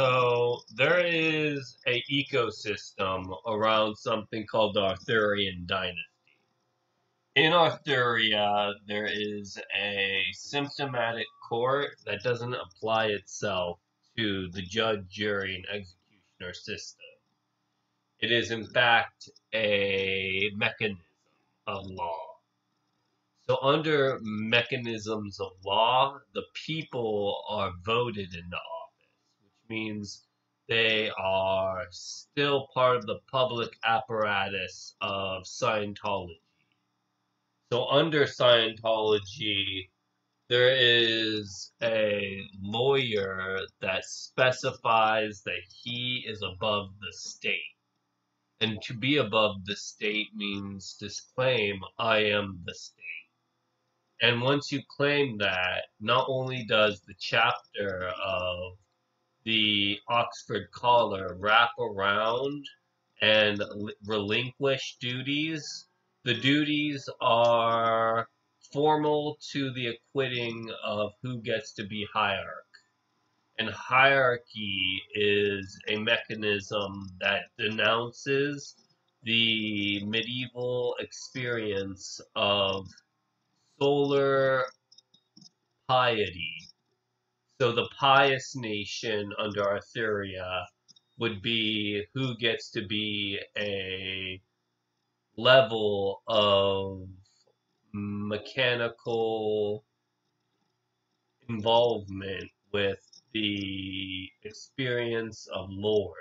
So there is a ecosystem around something called the Arthurian dynasty. In Arthuria, there is a systematic court that doesn't apply itself to the judge, jury, and executioner system. It is in fact a mechanism of law. So under mechanisms of law, the people are voted into office, which means they are still part of the public apparatus of Scientology. So under Scientology, there is a lawyer that specifies that he is above the state. And to be above the state means to claim, I am the state. And once you claim that, not only does the chapter of the Oxford Collar wrap around and relinquish duties, the duties are formal to the acquitting of who gets to be hierarch. And hierarchy is a mechanism that denounces the medieval experience of solar piety. So the pious nation under Arthuria would be who gets to be a level of mechanical involvement with the experience of Lord.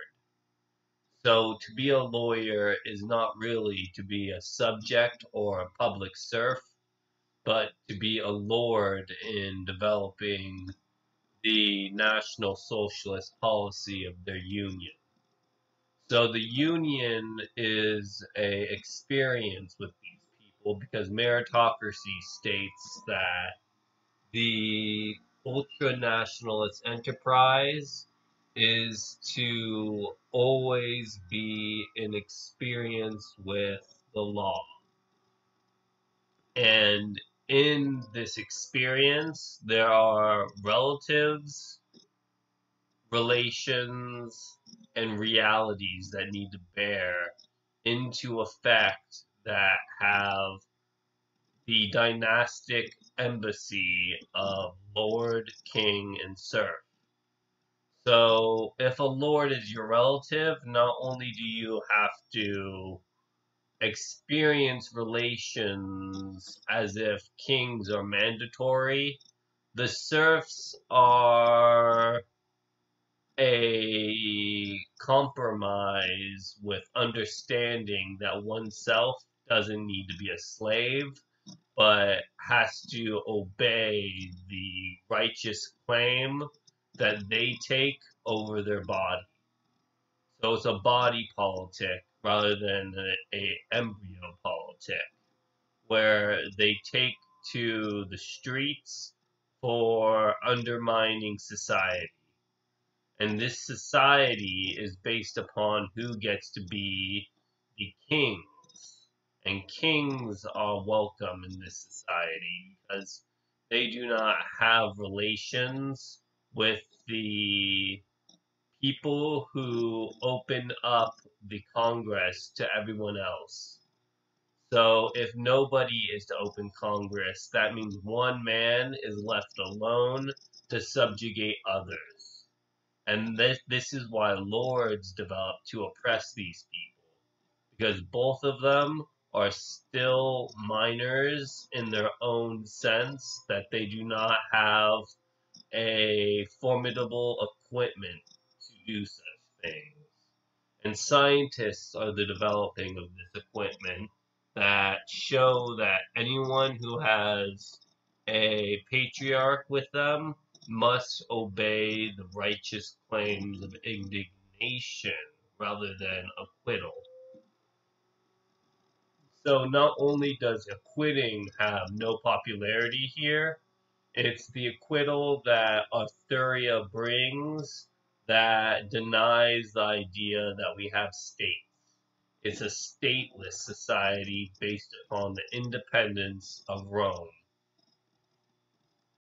So to be a lawyer is not really to be a subject or a public serf, but to be a lord in developing the National Socialist policy of their union. So the union is a experience with these people because meritocracy states that the ultra-nationalist enterprise is to always be in experience with the law. And in this experience, there are relatives, relations, and realities that need to bear into effect that have the dynastic embassy of lord, king, and serf. So if a lord is your relative, not only do you have to experience relations as if kings are mandatory, the serfs are a compromise with understanding that oneself doesn't need to be a slave, but has to obey the righteous claim that they take over their body. So it's a body politic rather than a embryo politic, where they take to the streets for undermining society. And this society is based upon who gets to be the kings. And kings are welcome in this society because they do not have relations with the people who open up the Congress to everyone else. So if nobody is to open Congress, that means one man is left alone to subjugate others. And this is why lords develop to oppress these people, because both of them are still minors in their own sense, that they do not have a formidable equipment to do such things. And scientists are the developing of this equipment that show that anyone who has a patriarch with them must obey the righteous claims of indignation rather than acquittal. So not only does acquitting have no popularity here, it's the acquittal that Arthuria brings that denies the idea that we have states. It's a stateless society based upon the independence of Rome.